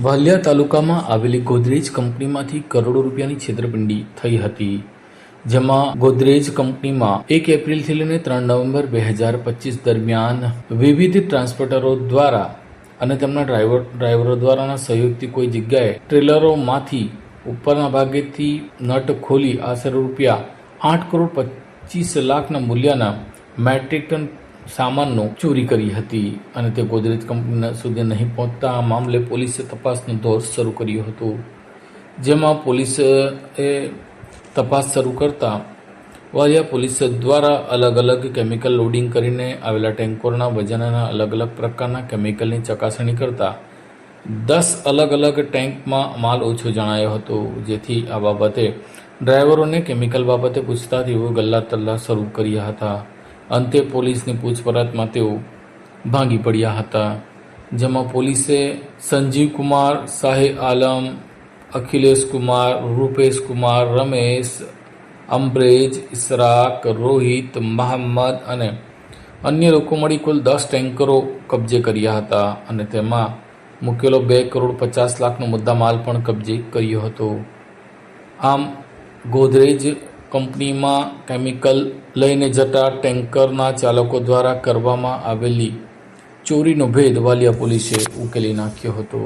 વાલિયા તાલુકામાં આવેલી ગોદરેજ કંપનીમાંથી કરોડો રૂપિયાની છેતરપિંડી થઈ હતી, જેમાં ગોદરેજ કંપનીમાં 1 એપ્રિલથી લઈને 3 નવેમ્બર 2025 દરમિયાન વિવિધ ટ્રાન્સપોર્ટરો દ્વારા અને તેમના ડ્રાઈવરો દ્વારાના સહયોગથી કોઈ જગ્યાએ ટ્રેલરોમાંથી ઉપરના ભાગેથી નટ ખોલી આશરે રૂપિયા 8,25,00,000ના મૂલ્યના મેટ્રિક ટન સામાનનો ચોરી કરી હતી અને તે ગોદરેજ કંપની સુધી નહીં પહોંચતા આ મામલે પોલીસે તપાસનો દોર શરૂ કર્યો હતો, જેમાં પોલીસે તપાસ શરૂ કરતા વાલિયા પોલીસ દ્વારા અલગ અલગ કેમિકલ લોડિંગ કરીને આવેલા ટેન્કરોના વજનના અલગ અલગ પ્રકારના કેમિકલની ચકાસણી કરતા 10 અલગ અલગ ટેન્કમાં માલ ઓછો જણાયો હતો, જેથી આ બાબતે ડ્રાઈવરોને કેમિકલ બાબતે પૂછતા તેઓ ગલ્લા તલ્લા શરૂ કર્યા હતા. અંતે પોલીસની પૂછપરછમાં તેઓ ભાંગી પડ્યા હતા, જેમાં પોલીસે સંજીવ કુમાર, શાહે આલમ, અખિલેશ કુમાર, રૂપેશ કુમાર, રમેશ, અમ્બ્રેજ, ઇશરાક, રોહિત, મહમ્મદ અને અન્ય લોકો મળી કુલ 10 ટેન્કરો કબજે કર્યા હતા અને તેમાં મૂકેલો 2,50,00,000નો મુદ્દામાલ પણ કબજે કર્યો હતો. આમ ગોદરેજ કંપનીમાં કેમિકલ લઈને જતા ટેન્કરના ચાલકો દ્વારા કરવામાં આવેલી ચોરીનો ભેદ વાલિયા પોલીસે ઉકેલી નાખ્યો હતો.